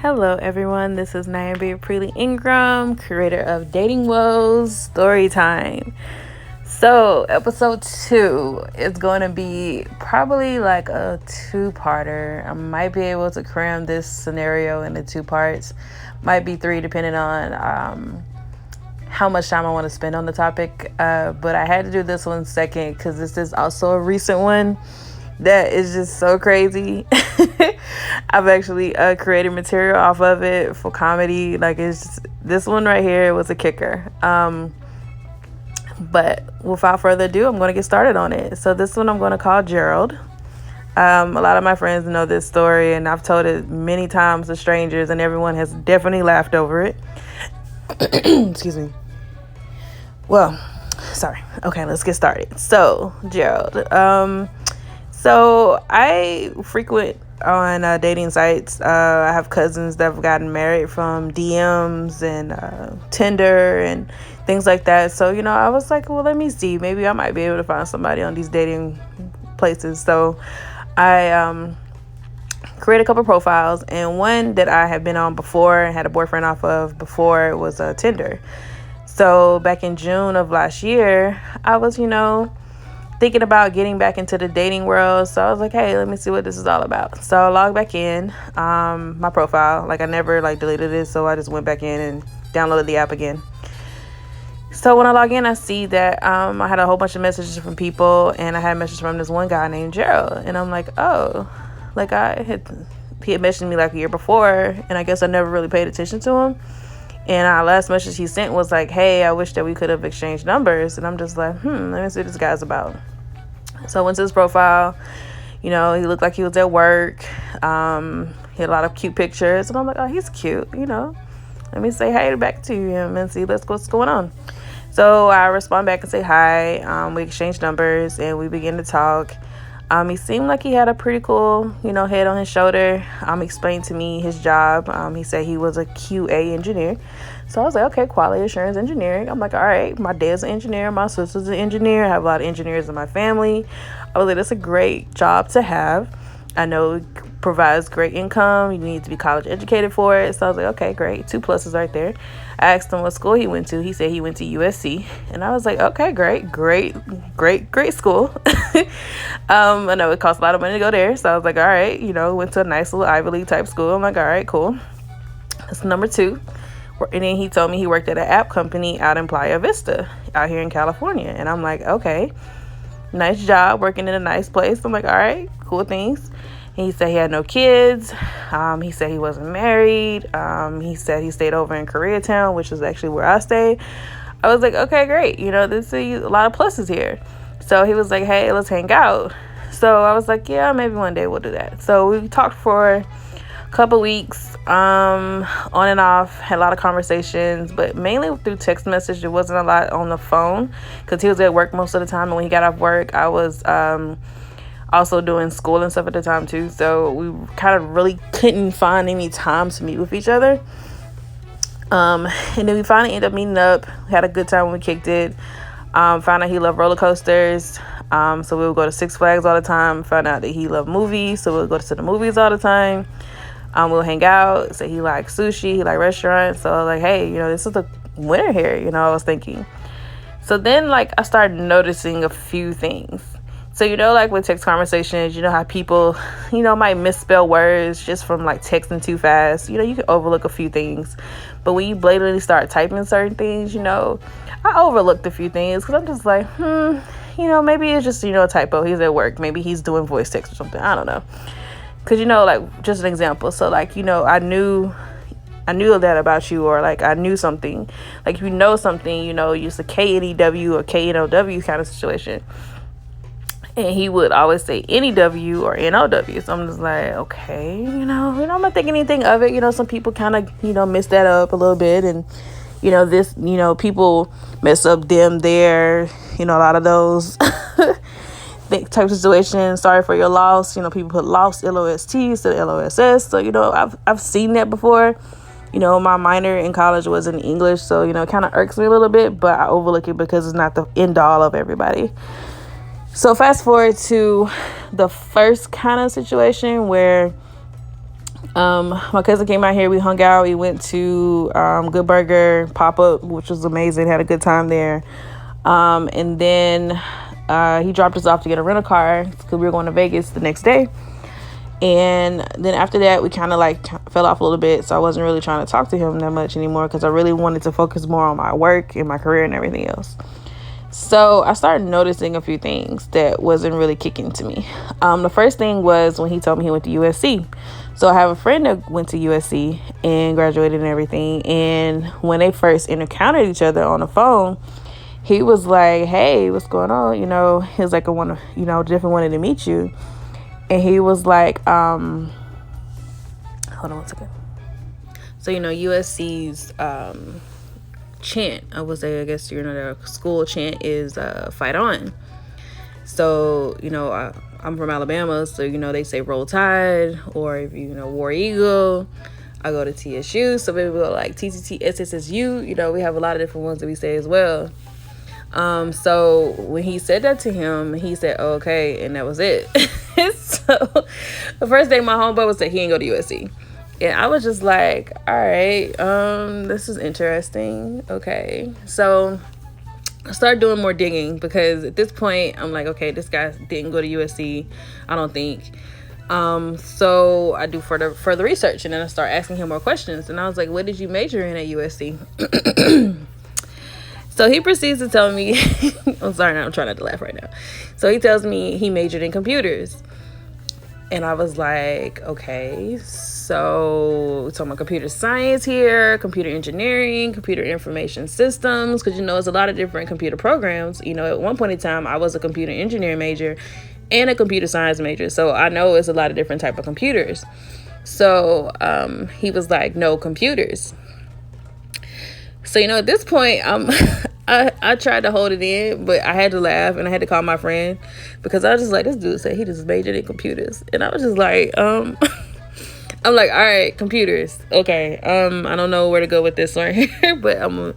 Hello, everyone. This is Nyambia Preely Ingram, creator of Dating Woes Story Time. So, episode 2 is going to be probably like a two-parter. I might be able to cram this scenario into 2 parts. Might be 3, depending on how much time I want to spend on the topic. But I had to do this one second because this is also a recent one that is just so crazy. I've actually created material off of it for comedy. Like, it's just, this one right here was a kicker. But without further ado, I'm going to get started on it. So this one I'm going to call Gerald. A lot of my friends know this story, and I've told it many times to strangers, and everyone has definitely laughed over it. Excuse me. Well, sorry. Okay, let's get started. So, Gerald. So I frequent on dating sites. I have cousins that have gotten married from DMs and Tinder and things like that. So, I was like, well, let me see. Maybe I might be able to find somebody on these dating places. So I created a couple profiles, and one that I had been on before and had a boyfriend off of before was Tinder. So back in June of last year, I was, thinking about getting back into the dating world. So I was like, hey, let me see what this is all about. So I logged back in my profile. Like, I never deleted it, so I just went back in and downloaded the app again. So when I log in, I see that I had a whole bunch of messages from people, and I had a message from this one guy named Gerald. And I'm like, oh, he had mentioned me like a year before, and I guess I never really paid attention to him. And our last message he sent was like, hey, I wish that we could have exchanged numbers. And I'm just like, let me see what this guy's about. So I went to his profile. He looked like he was at work. He had a lot of cute pictures. And I'm like, oh, he's cute, Let me say hi back to him and see what's going on. So I respond back and say hi. We exchanged numbers, and we began to talk. He seemed like he had a pretty cool, head on his shoulder. He explained to me his job. He said he was a QA engineer. So I was like, okay, quality assurance engineering. I'm like, all right, my dad's an engineer. My sister's an engineer. I have a lot of engineers in my family. I was like, that's a great job to have. I know it provides great income. You need to be college educated for it. So I was like, okay, great. 2 pluses right there. I asked him what school he went to. He said he went to USC. And I was like, okay, great school. I know it costs a lot of money to go there. So I was like, all right, went to a nice little Ivy League type school. I'm like, all right, cool. That's number 2. And then he told me he worked at an app company out in Playa Vista out here in California. And I'm like, okay, nice job working in a nice place. I'm like, all right, cool things. And he said he had no kids. He said he wasn't married. He said he stayed over in Koreatown, which is actually where I stayed. I was like, okay, great. There's a lot of pluses here. So he was like, hey, let's hang out. So I was like, yeah, maybe one day we'll do that. So we talked for a couple weeks, on and off, had a lot of conversations, but mainly through text message. There wasn't a lot on the phone because he was at work most of the time. And when he got off work, I was also doing school and stuff at the time too. So we kind of really couldn't find any time to meet with each other. And then we finally ended up meeting up. We had a good time when we kicked it. Found out he loved roller coasters. So we would go to Six Flags all the time. Found out that he loved movies. So we would go to the movies all the time. We'll hang out. So he liked sushi. He liked restaurants. So I was like, hey, this is the winner here. I was thinking. So then I started noticing a few things. So, with text conversations, how people, might misspell words just from texting too fast. You can overlook a few things. But when you blatantly start typing certain things, I overlooked a few things because I'm just like, maybe it's just, a typo. He's at work. Maybe he's doing voice text or something. I don't know. Because, just an example. So, I knew that about you, or I knew something. If you know something, use a KNEW or KNOW kind of situation. And he would always say NEW or NOW. So I'm just like, okay, I'm not thinking anything of it. Some people kind of, mess that up a little bit. And, this, people mess up them, there, a lot of those type of situations. Sorry for your loss. People put lost, LOST instead of LOSS. So, I've seen that before. My minor in college was in English. So, it kind of irks me a little bit, but I overlook it because it's not the end all of everybody. So fast forward to the first kind of situation where My cousin came out here. We hung out. We went to Good Burger pop-up, which was amazing. Had a good time there. And then he dropped us off to get a rental car because we were going to Vegas the next day. And then after that, we kind of like fell off a little bit. So I wasn't really trying to talk to him that much anymore because I really wanted to focus more on my work and my career and everything else. So I started noticing a few things that wasn't really kicking to me. The first thing was when he told me he went to USC. So I have a friend that went to USC and graduated and everything. And when they first encountered each other on the phone, he was like, "Hey, what's going on?" You know, he was like, "I want to, definitely wanted to meet you." And he was like, hold on one second. So, USC's chant, I would say, I guess, their school chant is fight on. So, I'm from Alabama, so, they say roll tide, or if war eagle. I go to TSU, so maybe we'll like TTT, SSSU. We have a lot of different ones that we say as well. So when he said that to him, he said, oh, okay, and that was it. So the first day my homeboy was that he ain't go to USC. And I was just like, all right, this is interesting. Okay. So I started doing more digging because at this point I'm like, okay, this guy didn't go to USC, I don't think. So I do further research, and then I start asking him more questions. And I was like, what did you major in at USC? So he proceeds to tell me, I'm sorry, I'm trying not to laugh right now. So he tells me he majored in computers. And I was like, okay, so we're talking about computer science here, computer engineering, computer information systems, because, it's a lot of different computer programs. At one point in time, I was a computer engineering major and a computer science major. So I know it's a lot of different type of computers. So he was like, no, computers. So, at this point, I tried to hold it in, but I had to laugh and I had to call my friend because I was just like, this dude said he just majored in computers. And I was just like, I'm like, all right, computers. Okay. I don't know where to go with this one here, but all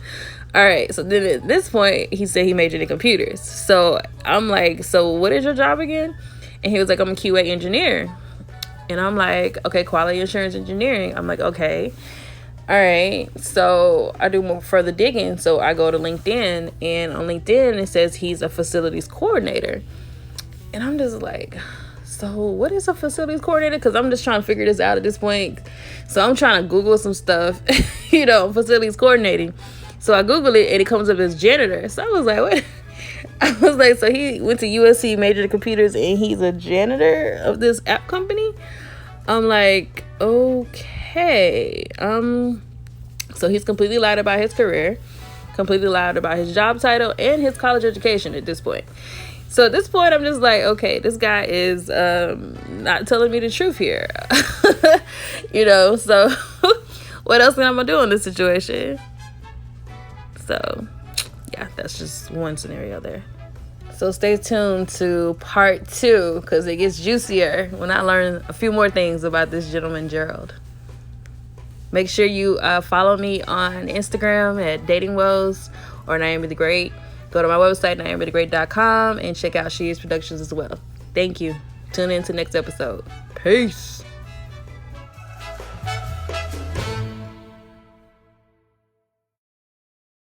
right. So then at this point, he said he majored in computers. So I'm like, so what is your job again? And he was like, I'm a QA engineer. And I'm like, okay, quality assurance engineering. I'm like, okay. All right, so I do more further digging. So I go to LinkedIn, and on LinkedIn, it says he's a facilities coordinator. And I'm just like, so what is a facilities coordinator? Because I'm just trying to figure this out at this point. So I'm trying to Google some stuff, facilities coordinating. So I Google it, and it comes up as janitor. So I was like, what? I was like, so he went to USC, majored in computers, and he's a janitor of this app company? I'm like, okay. So he's completely lied about his career, completely lied about his job title and his college education at this point. So at this point, I'm just like, okay, this guy is not telling me the truth here. So what else am I gonna do in this situation? So yeah, that's just one scenario there. So stay tuned to part 2 because it gets juicier when I learn a few more things about this gentleman, Gerald. Make sure you follow me on Instagram at Dating Woes or Naomi the Great. Go to my website, naomithegreat.com, and check out She Is Productions as well. Thank you. Tune in to next episode. Peace.